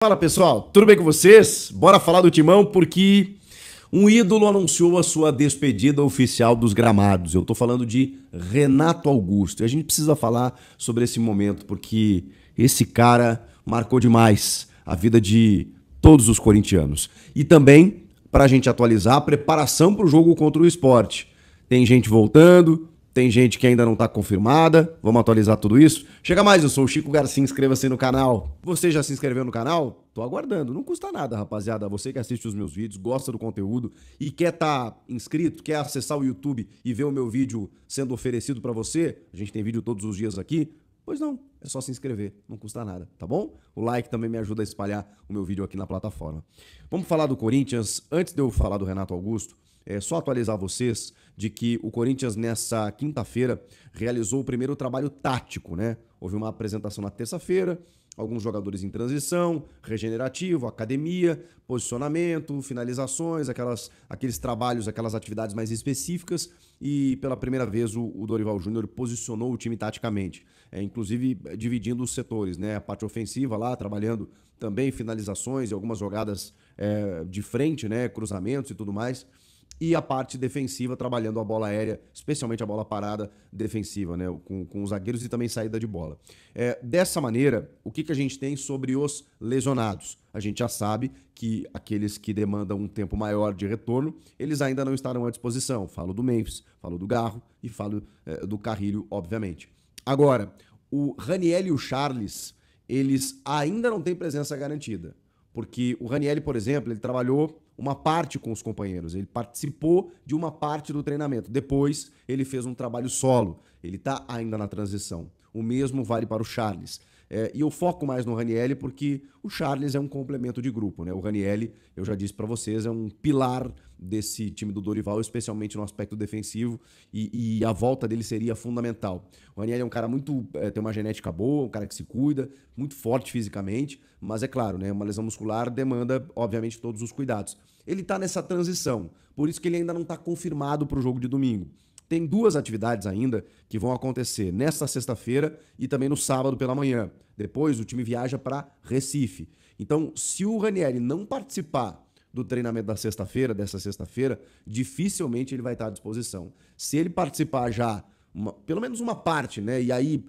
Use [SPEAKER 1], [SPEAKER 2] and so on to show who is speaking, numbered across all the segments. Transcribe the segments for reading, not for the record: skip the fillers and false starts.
[SPEAKER 1] Fala pessoal, tudo bem com vocês? Bora falar do Timão porque um ídolo anunciou a sua despedida oficial dos gramados. Eu tô falando de Renato Augusto. E a gente precisa falar sobre esse momento porque esse cara marcou demais a vida de todos os corintianos. E também, para a gente atualizar, a preparação para o jogo contra o Sport. Tem gente voltando, tem gente que ainda não está confirmada. Vamos atualizar tudo isso? Chega mais, eu sou o Chico Garcia, inscreva-se no canal. Você já se inscreveu no canal? Tô aguardando, não custa nada, rapaziada. Você que assiste os meus vídeos, gosta do conteúdo e quer estar inscrito, quer acessar o YouTube e ver o meu vídeo sendo oferecido para você, a gente tem vídeo todos os dias aqui, pois não, é só se inscrever, não custa nada, tá bom? O like também me ajuda a espalhar o meu vídeo aqui na plataforma. Vamos falar do Corinthians. Antes de eu falar do Renato Augusto, é só atualizar vocês de que o Corinthians, nessa quinta-feira, realizou o primeiro trabalho tático, né? Houve uma apresentação na terça-feira, alguns jogadores em transição, regenerativo, academia, posicionamento, finalizações, aqueles trabalhos, aquelas atividades mais específicas. E pela primeira vez o Dorival Júnior posicionou o time taticamente, inclusive dividindo os setores, né? A parte ofensiva lá, trabalhando também finalizações e algumas jogadas de frente, né? Cruzamentos e tudo mais. E a parte defensiva, trabalhando a bola aérea, especialmente a bola parada defensiva, né? Com os zagueiros e também saída de bola. Dessa maneira, o que a gente tem sobre os lesionados? A gente já sabe que aqueles que demandam um tempo maior de retorno, eles ainda não estarão à disposição. Falo do Memphis, falo do Garro e falo do Carrilho, obviamente. Agora, o Raniel e o Charles, eles ainda não têm presença garantida. Porque o Raniel, por exemplo, ele trabalhou uma parte com os companheiros, ele participou de uma parte do treinamento. Depois, ele fez um trabalho solo. Ele está ainda na transição. O mesmo vale para o Charles. E eu foco mais no Raniel porque o Charles é um complemento de grupo, né? O Raniel, eu já disse para vocês, é um pilar desse time do Dorival, especialmente no aspecto defensivo, e a volta dele seria fundamental. O Raniel é um cara tem uma genética boa, um cara que se cuida, muito forte fisicamente, mas é claro, né? Uma lesão muscular demanda, obviamente, todos os cuidados. Ele tá nessa transição, por isso que ele ainda não está confirmado para o jogo de domingo. Tem duas atividades ainda que vão acontecer nesta sexta-feira e também no sábado pela manhã. Depois o time viaja para Recife. Então, se o Ranieri não participar do treinamento dessa sexta-feira, dificilmente ele vai estar à disposição. Se ele participar já, pelo menos uma parte, né? E aí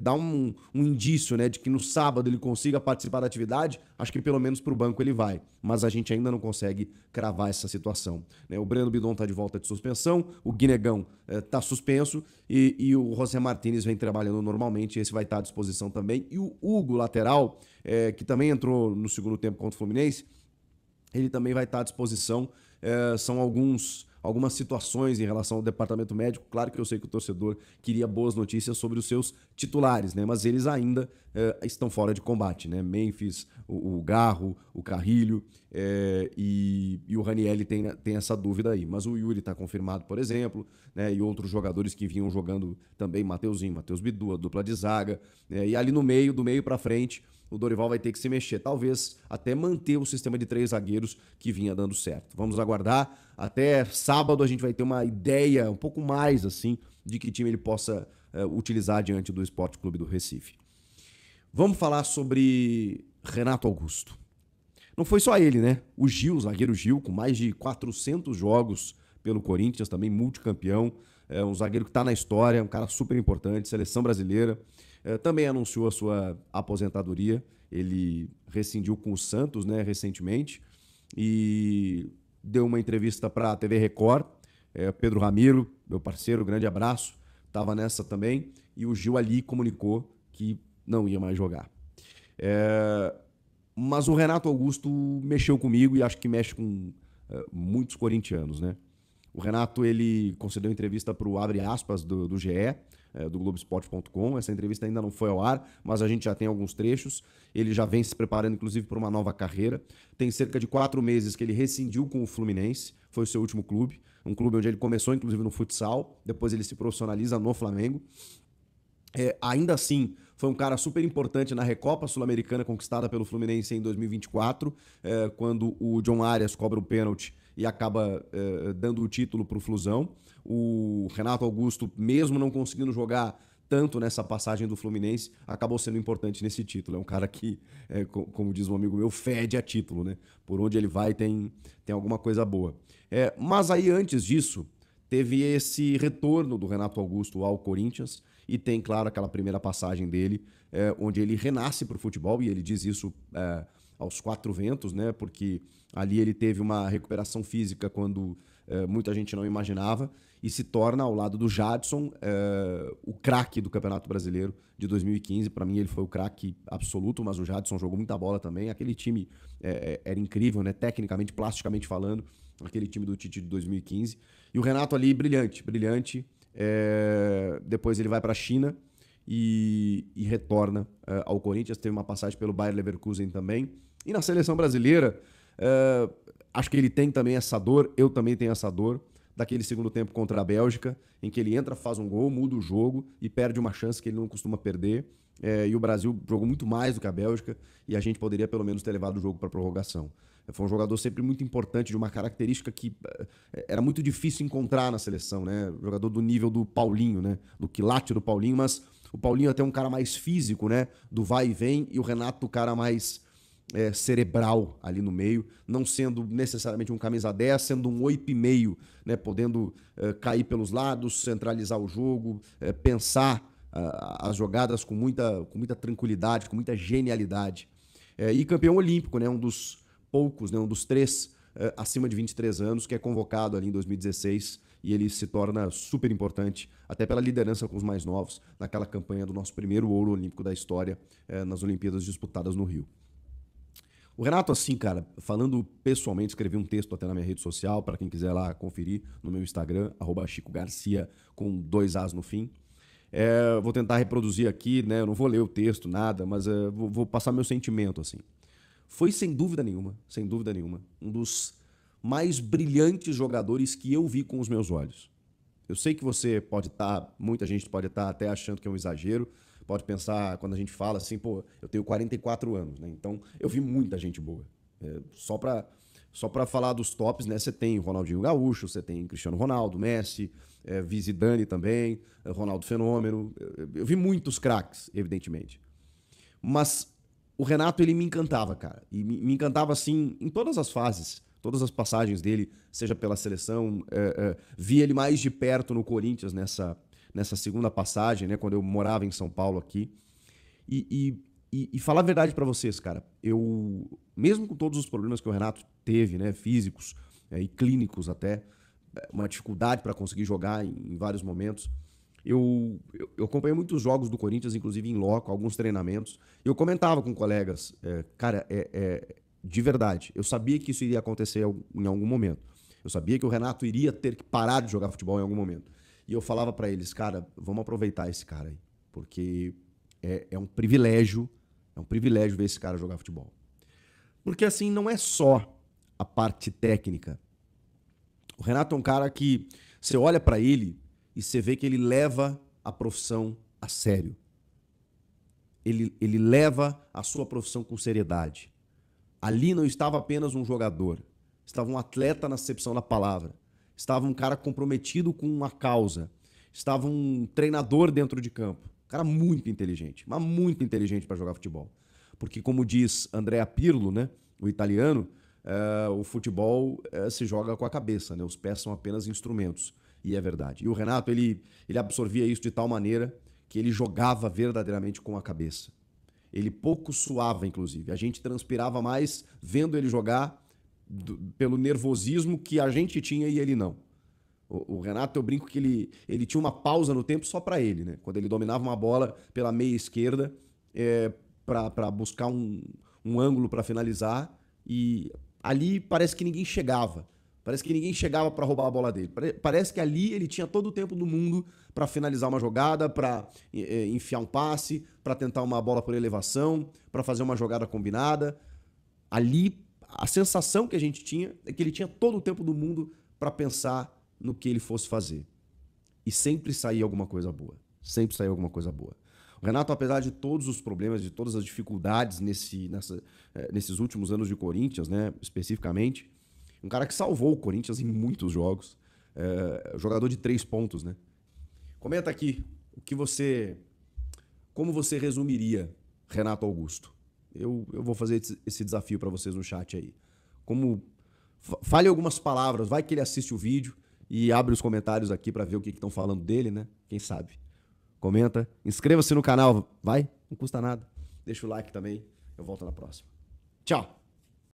[SPEAKER 1] dá um indício, né, de que no sábado ele consiga participar da atividade, acho que pelo menos para o banco ele vai. Mas a gente ainda não consegue cravar essa situação, né? O Breno Bidon está de volta de suspensão, o Guinegão está suspenso e o José Martínez vem trabalhando normalmente, esse vai estar à disposição também. E o Hugo, lateral, que também entrou no segundo tempo contra o Fluminense, ele também vai estar à disposição. São algumas situações em relação ao departamento médico. Claro que eu sei que o torcedor queria boas notícias sobre os seus titulares, né? Mas eles ainda estão fora de combate, né? Memphis, o Garro, o Carrilho e o Raniel tem essa dúvida aí. Mas o Yuri está confirmado, por exemplo, né? E outros jogadores que vinham jogando também, Mateuzinho, Matheus Bidu, a dupla de zaga. E ali no meio, do meio para frente, o Dorival vai ter que se mexer, talvez até manter o sistema de 3 zagueiros que vinha dando certo. Vamos aguardar. Até sábado a gente vai ter uma ideia um pouco mais assim de que time ele possa utilizar diante do Sport Clube do Recife. Vamos falar sobre Renato Augusto. Não foi só ele, né? O Gil, o zagueiro Gil, com mais de 400 jogos pelo Corinthians, também multicampeão, um zagueiro que está na história, um cara super importante, seleção brasileira. Também anunciou a sua aposentadoria. Ele rescindiu com o Santos, né, recentemente, e deu uma entrevista para a TV Record. Pedro Ramiro, meu parceiro, grande abraço, estava nessa também, e o Gil ali comunicou que não ia mais jogar. Mas o Renato Augusto mexeu comigo e acho que mexe com muitos corintianos, né? O Renato, ele concedeu entrevista para o Abre Aspas do GE, do Globoesporte.com. Essa entrevista ainda não foi ao ar, mas a gente já tem alguns trechos. Ele já vem se preparando, inclusive, para uma nova carreira. Tem cerca de 4 meses que ele rescindiu com o Fluminense, foi o seu último clube. Um clube onde ele começou, inclusive, no futsal. Depois ele se profissionaliza no Flamengo. Ainda assim, foi um cara super importante na Recopa Sul-Americana conquistada pelo Fluminense em 2024, quando o John Arias cobra um pênalti e acaba dando o título para o Flusão. O Renato Augusto, mesmo não conseguindo jogar, tanto nessa passagem do Fluminense, acabou sendo importante nesse título. É um cara que, como diz um amigo meu, fede a título, né? Por onde ele vai tem alguma coisa boa. Mas aí, antes disso, teve esse retorno do Renato Augusto ao Corinthians e tem, claro, aquela primeira passagem dele, onde ele renasce para o futebol, e ele diz isso aos quatro ventos, né? Porque ali ele teve uma recuperação física quando muita gente não imaginava, e se torna, ao lado do Jadson, o craque do Campeonato Brasileiro de 2015. Para mim ele foi o craque absoluto, mas o Jadson jogou muita bola também. Aquele time era incrível, né? Tecnicamente, plasticamente falando, aquele time do Tite de 2015. E o Renato ali, brilhante. Depois ele vai para a China e retorna ao Corinthians. Teve uma passagem pelo Bayer Leverkusen também. E na seleção brasileira, acho que ele tem também essa dor, eu também tenho essa dor, daquele segundo tempo contra a Bélgica, em que ele entra, faz um gol, muda o jogo e perde uma chance que ele não costuma perder. E o Brasil jogou muito mais do que a Bélgica, e a gente poderia pelo menos ter levado o jogo para a prorrogação. Foi um jogador sempre muito importante, de uma característica que era muito difícil encontrar na seleção, né? Jogador do nível do Paulinho, né? Do quilate do Paulinho, mas o Paulinho é até um cara mais físico, né? Do vai e vem, e o Renato o cara mais cerebral ali no meio, não sendo necessariamente um camisa 10, sendo um 8,5, né? Podendo cair pelos lados, centralizar o jogo, pensar as jogadas com muita tranquilidade, com muita genialidade. E campeão olímpico, né? Um dos poucos, né? Um dos 3 acima de 23 anos, que é convocado ali em 2016, e ele se torna super importante, até pela liderança com os mais novos, naquela campanha do nosso primeiro ouro olímpico da história, nas Olimpíadas disputadas no Rio. O Renato, assim, cara, falando pessoalmente, escrevi um texto até na minha rede social, para quem quiser lá conferir, no meu Instagram, @ChicoGarcia, com 2 As no fim. Vou tentar reproduzir aqui, né? Eu não vou ler o texto, nada, mas vou passar meu sentimento, assim. Foi sem dúvida nenhuma, um dos mais brilhantes jogadores que eu vi com os meus olhos. Eu sei que você pode estar, muita gente pode estar até achando que é um exagero, pode pensar, quando a gente fala assim, pô, eu tenho 44 anos, né? Então eu vi muita gente boa. Só pra falar dos tops, né? Você tem Ronaldinho Gaúcho, você tem Cristiano Ronaldo, Messi, Zidane também, Ronaldo Fenômeno. Eu vi muitos craques, evidentemente. Mas o Renato, ele me encantava, cara. E me encantava, assim, em todas as fases, todas as passagens dele, seja pela seleção. Vi ele mais de perto no Corinthians nessa segunda passagem, né? Quando eu morava em São Paulo aqui. E falar a verdade pra vocês, cara, eu, mesmo com todos os problemas que o Renato teve, né? Físicos e clínicos até, uma dificuldade para conseguir jogar em vários momentos. Eu acompanhei muitos jogos do Corinthians, inclusive em loco, alguns treinamentos. E eu comentava com colegas, cara, de verdade, eu sabia que isso iria acontecer em algum momento. Eu sabia que o Renato iria ter que parar de jogar futebol em algum momento. E eu falava pra eles, cara, vamos aproveitar esse cara aí, porque é um privilégio ver esse cara jogar futebol. Porque assim, não é só a parte técnica. O Renato é um cara que você olha pra ele e você vê que ele leva a profissão a sério. Ele leva a sua profissão com seriedade. Ali não estava apenas um jogador, estava um atleta na acepção da palavra. Estava um cara comprometido com uma causa. Estava um treinador dentro de campo. Um cara muito inteligente, mas muito inteligente para jogar futebol. Porque, como diz Andrea Pirlo, né, o italiano, o futebol se joga com a cabeça, né? Os pés são apenas instrumentos. E é verdade. E o Renato, ele absorvia isso de tal maneira que ele jogava verdadeiramente com a cabeça. Ele pouco suava, inclusive. A gente transpirava mais vendo ele jogar pelo nervosismo que a gente tinha e ele não. O Renato, eu brinco que ele tinha uma pausa no tempo só para ele, né? Quando ele dominava uma bola pela meia esquerda para buscar um ângulo para finalizar, e ali parece que ninguém chegava. Parece que ninguém chegava para roubar a bola dele. Parece que ali ele tinha todo o tempo do mundo para finalizar uma jogada, para enfiar um passe, para tentar uma bola por elevação, para fazer uma jogada combinada. Ali, a sensação que a gente tinha é que ele tinha todo o tempo do mundo para pensar no que ele fosse fazer. E sempre saía alguma coisa boa. Sempre saía alguma coisa boa. O Renato, apesar de todos os problemas, de todas as dificuldades nesses últimos anos de Corinthians, né, especificamente, um cara que salvou o Corinthians em muitos jogos. Jogador de 3 pontos, né? Comenta aqui como você resumiria Renato Augusto? Eu vou fazer esse desafio para vocês no chat aí. Fale algumas palavras, vai que ele assiste o vídeo e abre os comentários aqui para ver o que estão falando dele, né? Quem sabe? Comenta, inscreva-se no canal, vai, não custa nada. Deixa o like também, eu volto na próxima. Tchau!